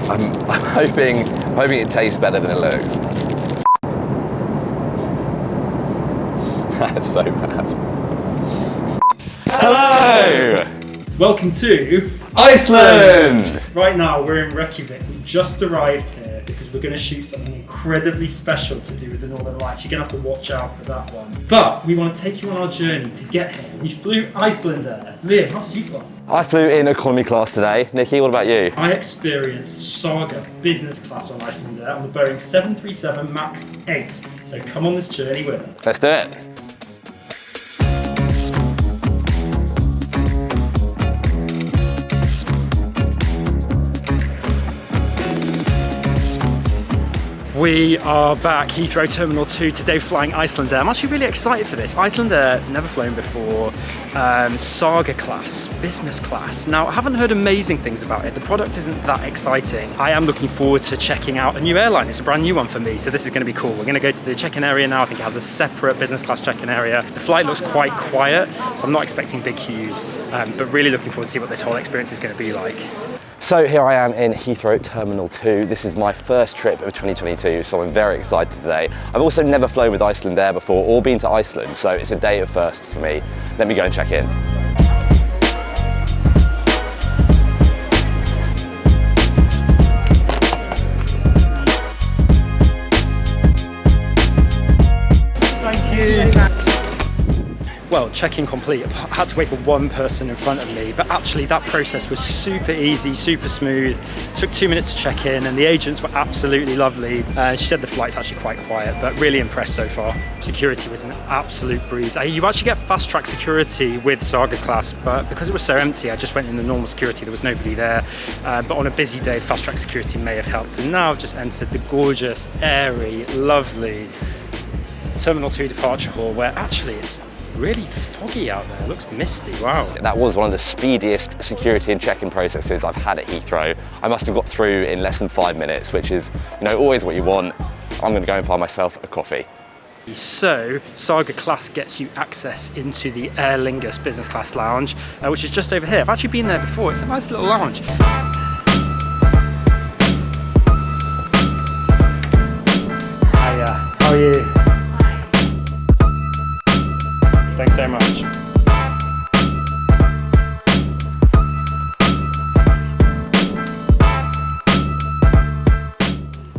I'm hoping it tastes better than it looks. That's so bad. Hello! Welcome to Iceland! Right now we're in Reykjavik. We just arrived here because we're going to shoot something incredibly special to do with the Northern Lights. You're going to have to watch out for that one. But we want to take you on our journey to get here. We flew Icelandair. Liam, how did you fly? I flew in economy class today. Nicky, what about you? I experienced Saga business class on Icelandair on the Boeing 737 MAX 8. So come on this journey with us. Let's do it. We are back, Heathrow Terminal 2, today flying Icelandair. I'm actually really excited for this. Icelandair, never flown before, Saga class, business class. Now, I haven't heard amazing things about it. The product isn't that exciting. I am looking forward to checking out a new airline. It's a brand new one for me, so this is going to be cool. We're going to go to the check-in area now. I think it has a separate business class check-in area. The flight looks quite quiet, so I'm not expecting big queues, but really looking forward to see what this whole experience is going to be like. So here I am in Heathrow Terminal 2. This is my first trip of 2022, so I'm very excited today. I've also never flown with Icelandair before or been to Iceland, so it's a day of firsts for me. Let me go and check in. Thank you. Well, check-in complete. I had to wait for one person in front of me, but actually that process was super easy, super smooth. It took 2 minutes to check in and the agents were absolutely lovely. She said the flight's actually quite quiet, but really impressed so far. Security was an absolute breeze. You actually get fast-track security with Saga class, but because it was so empty, I just went in the normal security. There was nobody there, but on a busy day, fast-track security may have helped. And now I've just entered the gorgeous, airy, lovely Terminal 2 departure hall, where actually it's really foggy out there. It looks misty. Wow. That was one of the speediest security and check-in processes I've had at Heathrow. I must have got through in less than 5 minutes, which is, you know, always what you want. I'm going to go and find myself a coffee. So, Saga class gets you access into the Aer Lingus business class lounge, which is just over here. I've actually been there before. It's a nice little lounge. Hiya, how are you? Thanks so much.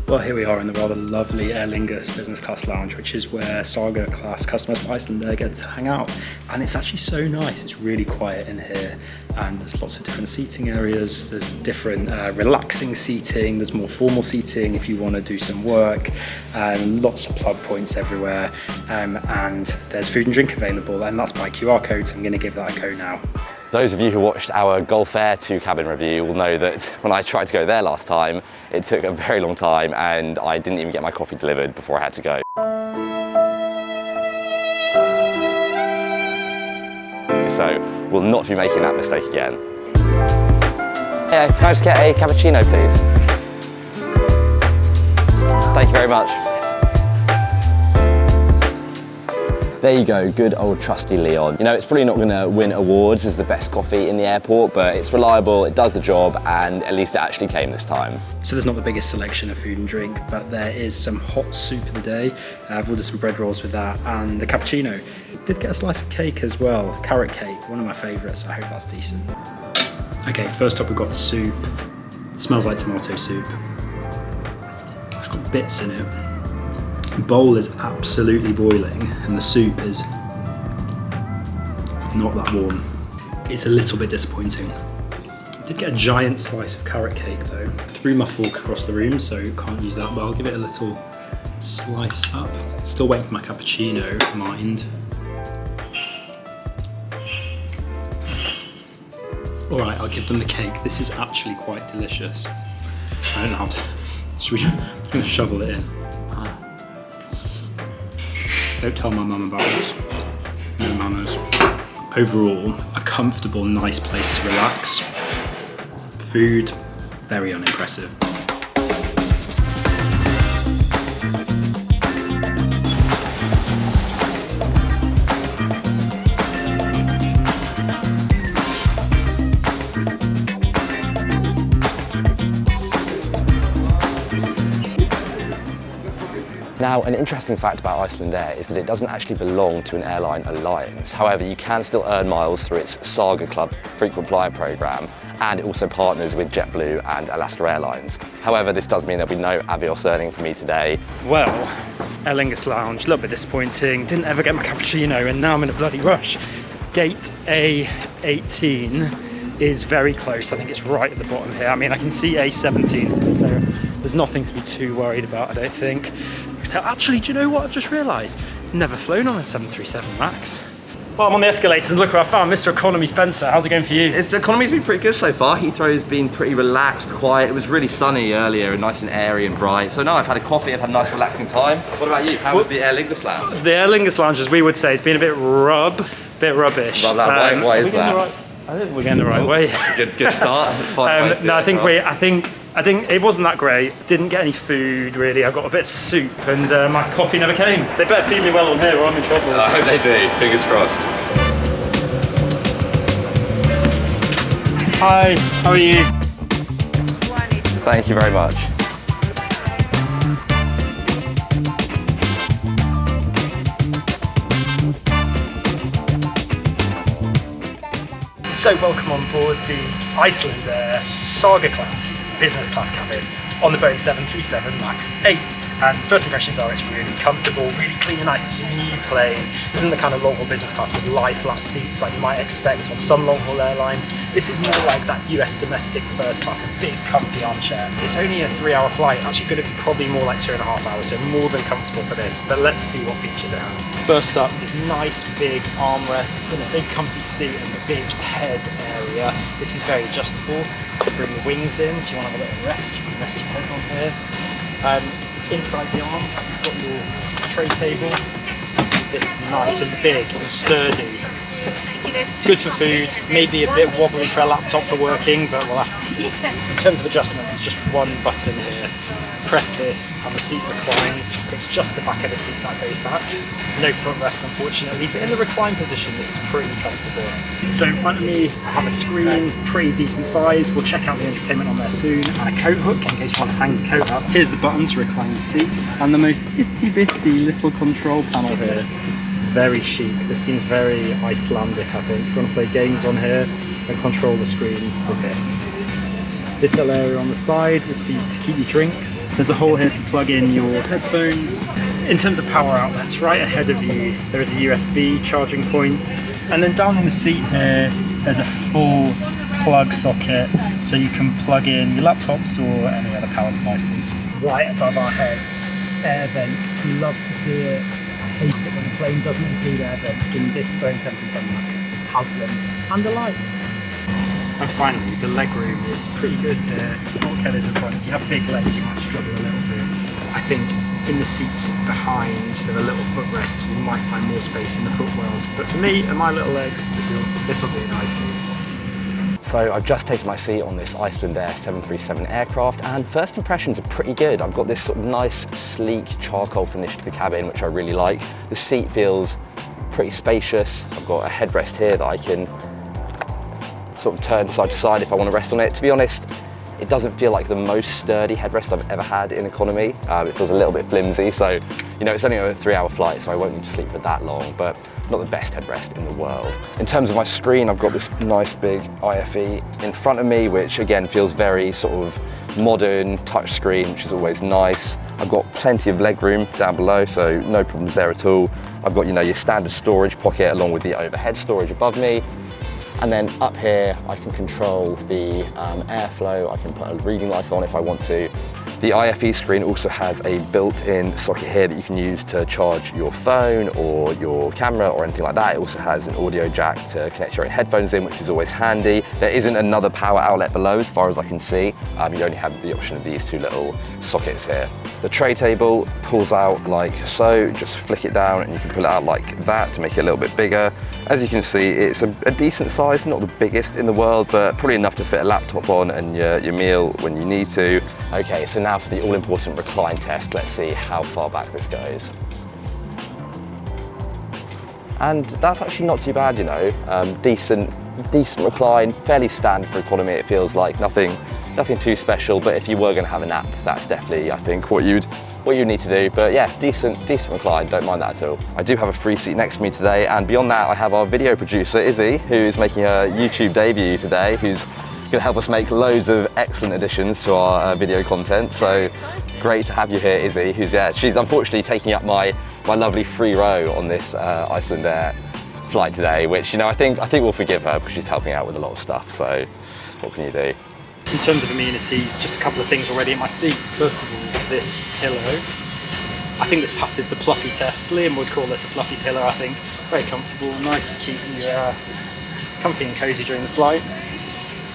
Well, here we are in the rather lovely Aer Lingus business class lounge, which is where Saga class customers for Icelandair get to hang out. And it's actually so nice. It's really quiet in here, and there's lots of different seating areas. There's different relaxing seating. There's more formal seating if you want to do some work. Lots of plug points everywhere, and there's food and drink available, and that's by QR code, so I'm going to give that a go now. Those of you who watched our Gulf Air 2 cabin review will know that when I tried to go there last time, it took a very long time and I didn't even get my coffee delivered before I had to go. So we'll not be making that mistake again. Yeah, can I just get a cappuccino, please? Thank you very much. There you go, good old trusty Leon. You know, it's probably not going to win awards as the best coffee in the airport, but it's reliable, it does the job, and at least it actually came this time. So there's not the biggest selection of food and drink, but there is some hot soup of the day. I've ordered some bread rolls with that, and the cappuccino. Did get a slice of cake as well, carrot cake, one of my favourites. I hope that's decent. Okay, first up we've got the soup. It smells like tomato soup. It's got bits in it. The bowl is absolutely boiling and the soup is not that warm. It's a little bit disappointing. I did get a giant slice of carrot cake though. Threw my fork across the room, so can't use that, but I'll give it a little slice up. Still waiting for my cappuccino, mind. All right, I'll give them the cake. This is actually quite delicious. I don't know how to, I'm gonna shovel it in. Don't tell my mum about this. No manners. Overall, a comfortable, nice place to relax. Food, very unimpressive. Now, an interesting fact about Icelandair is that it doesn't actually belong to an airline alliance. However, you can still earn miles through its Saga Club frequent flyer program, and it also partners with JetBlue and Alaska Airlines. However, this does mean there'll be no Avios earning for me today. Well, Aer Lingus Lounge, a little bit disappointing. Didn't ever get my cappuccino and now I'm in a bloody rush. Gate A18 is very close. I think it's right at the bottom here. I mean, I can see A17, so there's nothing to be too worried about, I don't think. So actually, do you know what I've just realised? Never flown on a 737 MAX. Well, I'm on the escalators and look where I found Mr. Economy Spencer. How's it going for you? The economy's been pretty good so far. Heathrow's been pretty relaxed, quiet. It was really sunny earlier and nice and airy and bright. So now I've had a coffee, I've had a nice relaxing time. What about you? How was the Aer Lingus Lounge? The Aer Lingus Lounge, as we would say, has been a bit rubbish. Why is that? I think we're going the right way. That's a good start. It's fine. No, I think it wasn't that great. Didn't get any food really. I got a bit of soup and my coffee never came. They better feed me well on here or I'm in trouble. I hope they do. Fingers crossed. Hi, how are you? Thank you very much. So welcome on board the Icelandair Saga class, business class cabin on the Boeing 737 MAX 8. And first impressions are it's really comfortable, really clean and nice. It's a new plane. This isn't the kind of long-haul business class with lie flat seats like you might expect on some long-haul airlines. This is more like that US domestic first class, a big comfy armchair. It's only a 3-hour flight, actually going to be probably more like 2.5 hours, so more than comfortable for this. But let's see what features it has. First up is nice big armrests and a big comfy seat and a big head area. This is very adjustable. Bring the wings in if you want to have a little rest. You can rest your head on here. Inside the arm, you've got your tray table. This is nice and big and sturdy. Good for food, maybe a bit wobbly for a laptop for working, but we'll have to see. In terms of adjustment, there's just one button here. Press this and the seat reclines. It's just the back of the seat that goes back. No footrest unfortunately, but in the recline position this is pretty comfortable. So in front of me I have a screen, pretty decent size. We'll check out the entertainment on there soon, and a coat hook in case you want to hang the coat up. Here's the button to recline the seat, and the most itty bitty little control panel here. Very chic. This seems very Icelandic, I think. If you want to play games on here and control the screen with this. This little area on the side is for you to keep your drinks. There's a hole here to plug in your headphones. In terms of power outlets, right ahead of you there is a USB charging point. And then down in the seat here, there's a full plug socket so you can plug in your laptops or any other power devices. Right above our heads, air vents. We love to see it. I hate it when a plane doesn't include air vents, and this Boeing 737 MAX has them. And the light. And finally, the leg room is pretty good here. Bulkhead is in front. If you have big legs, you might struggle a little bit. I think in the seats behind, with a little footrest, you might find more space in the footwells. But for me and my little legs, this will do nicely. So I've just taken my seat on this Icelandair 737 aircraft, and first impressions are pretty good. I've got this sort of nice, sleek charcoal finish to the cabin, which I really like. The seat feels pretty spacious. I've got a headrest here that I can sort of turn side to side if I want to rest on it. To be honest, it doesn't feel like the most sturdy headrest I've ever had in economy. It feels a little bit flimsy, so you know, it's only a 3-hour flight, so I won't need to sleep for that long, but not the best headrest in the world. In terms of my screen, I've got this nice big IFE in front of me, which again feels very sort of modern touch screen, which is always nice. I've got plenty of leg room down below, so no problems there at all. I've got, you know, your standard storage pocket along with the overhead storage above me. And then up here, I can control the airflow. I can put a reading light on if I want to. The IFE screen also has a built-in socket here that you can use to charge your phone or your camera or anything like that. It also has an audio jack to connect your own headphones in, which is always handy. There isn't another power outlet below as far as I can see. You only have the option of these two little sockets here. The tray table pulls out like so. Just flick it down and you can pull it out like that to make it a little bit bigger. As you can see, it's a decent size, not the biggest in the world, but probably enough to fit a laptop on and your meal when you need to. Okay, so now for the all-important recline test. Let's see how far back this goes. And that's actually not too bad, you know. Decent recline, fairly standard for economy. It feels like nothing Nothing too special, but if you were going to have a nap, that's definitely, I think, what you need to do. But yeah, decent recline, don't mind that at all. I do have a free seat next to me today, and beyond that, I have our video producer, Izzy, who's making her YouTube debut today, who's going to help us make loads of excellent additions to our video content. So great to have you here, Izzy, she's unfortunately taking up my lovely free row on this Icelandair flight today, which, I think we'll forgive her because she's helping out with a lot of stuff. So what can you do? In terms of amenities, just a couple of things already in my seat. First of all, this pillow. I think this passes the fluffy test. Liam would call this a fluffy pillow, I think. Very comfortable, nice to keep you comfy and cosy during the flight.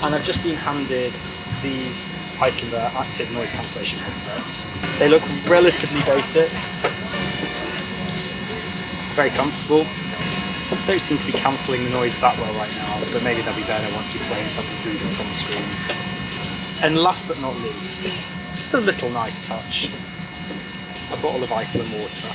And I've just been handed these Icelandair active noise cancellation headsets. They look relatively basic, very comfortable. Don't seem to be cancelling the noise that well right now, but maybe they'll be better once you're playing something through them from the screens. And last but not least, just a little nice touch, a bottle of Iceland water.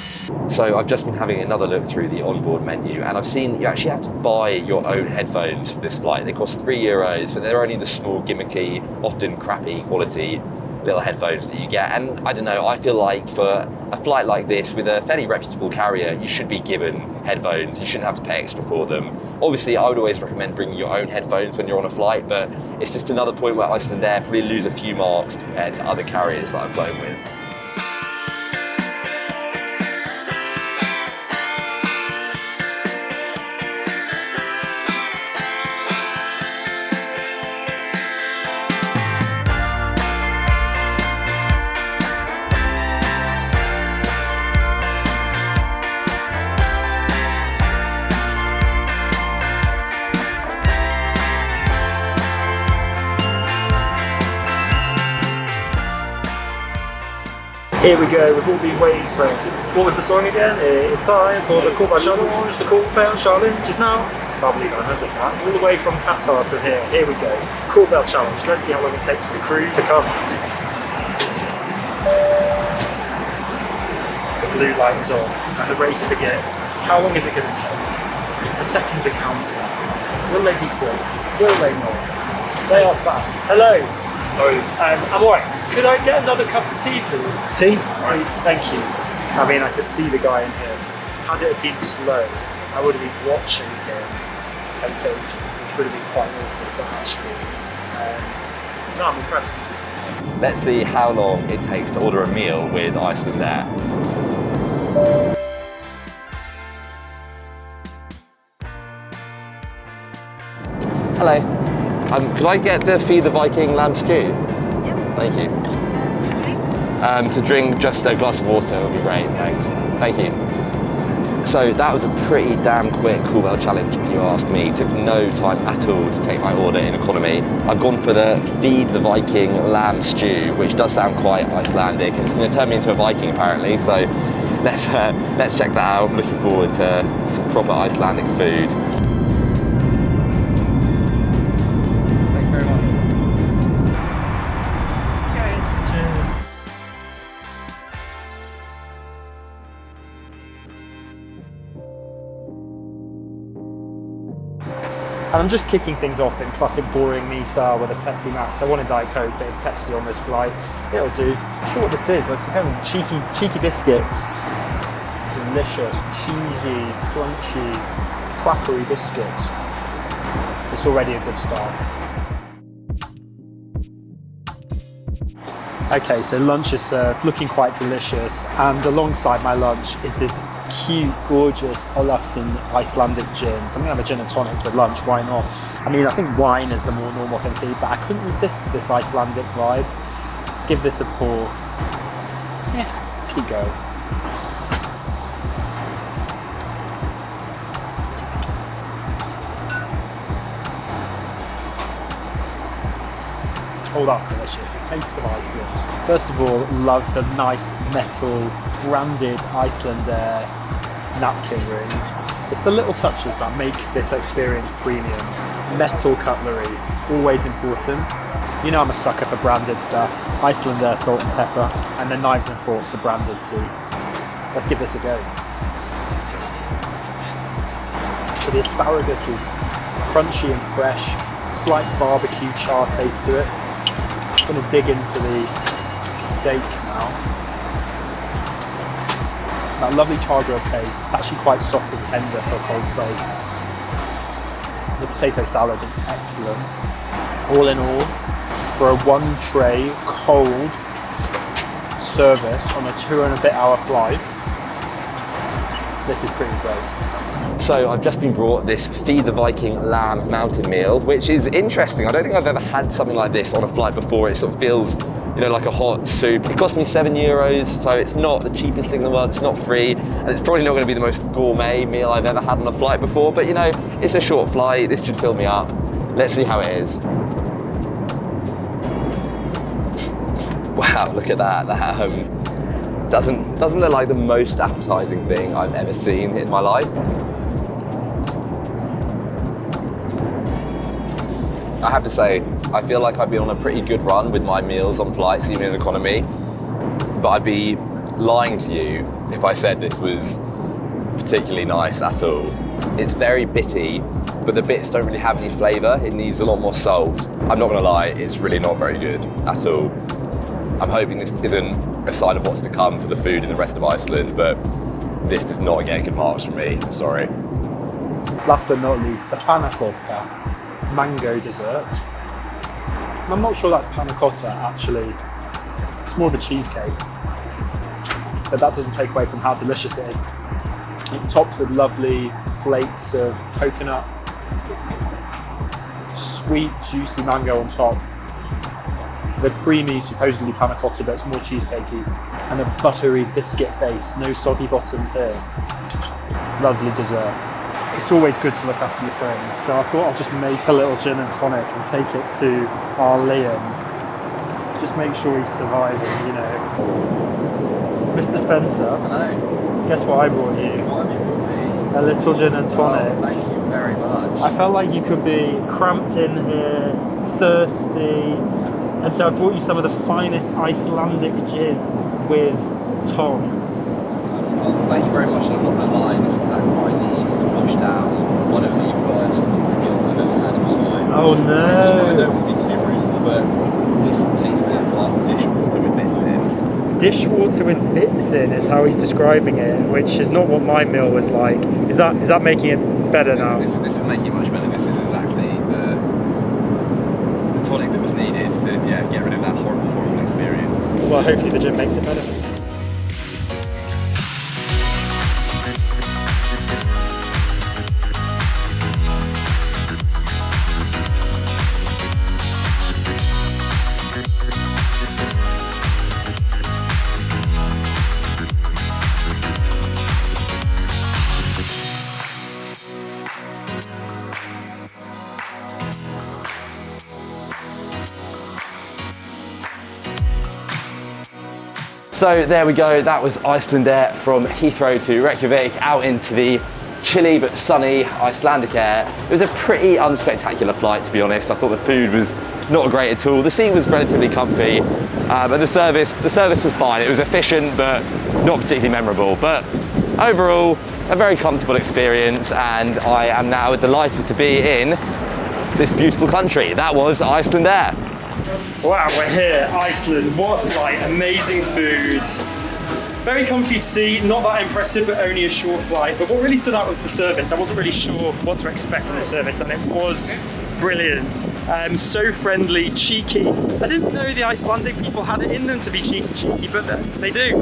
So I've just been having another look through the onboard menu, and I've seen that you actually have to buy your own headphones for this flight. They cost €3, but they're only the small, gimmicky, often crappy quality little headphones that you get. And I don't know, I feel like for a flight like this with a fairly reputable carrier, you should be given headphones. You shouldn't have to pay extra for them. Obviously, I would always recommend bringing your own headphones when you're on a flight, but it's just another point where Icelandair probably lose a few marks compared to other carriers that I've flown with. Here we go, we've all been waiting for it. What was the song again? It's time for the Cool Bell Challenge. The Cool Bell Challenge is now. Can't believe I remembered that. All the way from Qatar to here. Here we go. Cool Bell Challenge. Let's see how long it takes for the crew to come. The blue light is on and the race begins. How long is it going to take? The seconds are counting. Will they be quick? Will they not? They are fast. Hello. I'm alright. Could I get another cup of tea, please? Tea? Thank you. I mean, I could see the guy in here. Had it been slow, I would have been watching him take ages, which would have been quite awkward, but actually, no, I'm impressed. Let's see how long it takes to order a meal with Icelandair. Hello. Could I get the Feed the Viking lamb stew? Yep. Thank you. To drink just a glass of water would be great, thanks. Thank you. So that was a pretty damn quick Cool Bell Challenge if you ask me. It took no time at all to take my order in economy. I've gone for the Feed the Viking lamb stew, which does sound quite Icelandic. It's going to turn me into a Viking apparently, so let's check that out. I'm looking forward to some proper Icelandic food. And I'm just kicking things off in classic boring me style with a Pepsi Max. I wanted Diet Coke, but it's Pepsi on this flight. It'll do. I'm not sure what this is. Like some kind of cheeky biscuits. Delicious, cheesy, crunchy, quackery biscuits. It's already a good start. Okay, so lunch is served, looking quite delicious, and alongside my lunch is this cute, gorgeous Olafsson Icelandic gin. So I'm gonna have a gin and tonic with lunch, why not? I mean, I think wine is the more normal thing to eat, but I couldn't resist this Icelandic vibe. Let's give this a pour. Yeah, keep going. Oh, that's delicious. A taste of Iceland. First of all, love the nice metal branded Icelandair napkin ring. It's the little touches that make this experience premium. Metal cutlery, always important. You know I'm a sucker for branded stuff. Icelandair salt and pepper, and the knives and forks are branded too. Let's give this a go. So the asparagus is crunchy and fresh, slight barbecue char taste to it. I'm going to dig into the steak now. That lovely char grilled taste. It's actually quite soft and tender for a cold steak. The potato salad is excellent. All in all, for a 1 tray cold service on a 2 and a bit hour flight, this is pretty great. So I've just been brought this Feed the Viking lamb mountain meal, which is interesting. I don't think I've ever had something like this on a flight before. It sort of feels, you know, like a hot soup. It cost me €7, so it's not the cheapest thing in the world. It's not free, and it's probably not going to be the most gourmet meal I've ever had on a flight before, but you know, it's a short flight. This should fill me up. Let's see how it is. Wow, look at that. That doesn't look like the most appetizing thing I've ever seen in my life. I have to say, I feel like I've been on a pretty good run with my meals on flights, even in economy, but I'd be lying to you if I said this was particularly nice at all. It's very bitty, but the bits don't really have any flavour. It needs a lot more salt. I'm not gonna lie, it's really not very good at all. I'm hoping this isn't a sign of what's to come for the food in the rest of Iceland, but this does not get good marks from me, I'm sorry. Last but not least, the panna cotta mango dessert. I'm not sure that's panna cotta actually. It's more of a cheesecake, but that doesn't take away from how delicious it is. It's topped with lovely flakes of coconut, sweet, juicy mango on top, the creamy, supposedly panna cotta, but it's more cheesecakey, and a buttery biscuit base, no soggy bottoms here. Lovely dessert. It's always good to look after your friends, so I thought I'll just make a little gin and tonic and take it to our Liam. Just make sure he's surviving, you know. Mr. Spencer. Hello. Guess what I brought you? What have you brought me? A little gin and tonic. Oh, thank you very much. I felt like you could be cramped in here, thirsty, and so I brought you some of the finest Icelandic gin with Tom. Well, thank you very much. I'm not going to lie, this is exactly what I need to wash down one of the worst meals I've ever had in my life. Oh no! I don't want to be too brutal, but this tasted like dishwater with bits in. Dishwater with bits in is how he's describing it, which is not what my meal was like. Is that making it better now? This is making it much better. This is exactly the tonic that was needed to get rid of that horrible experience. Well, hopefully the gin makes it better. So there we go, that was Icelandair from Heathrow to Reykjavik out into the chilly but sunny Icelandic air. It was a pretty unspectacular flight, to be honest. I thought the food was not great at all. The seat was relatively comfy, but the service was fine. It was efficient but not particularly memorable. But overall, a very comfortable experience, and I am now delighted to be in this beautiful country. That was Icelandair. Wow, we're here, Iceland. What a flight, amazing food. Very comfy seat, not that impressive, but only a short flight. But what really stood out was the service. I wasn't really sure what to expect from the service, and it was brilliant. So friendly, cheeky. I didn't know the Icelandic people had it in them to be cheeky, but they do.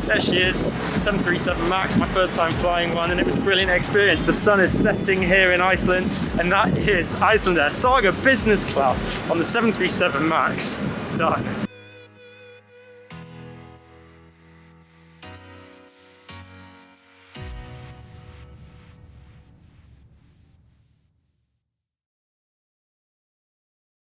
There she is, 737 MAX, my first time flying one, and it was a brilliant experience. The sun is setting here in Iceland, and that is Icelandair Saga business class on the 737 MAX. Done.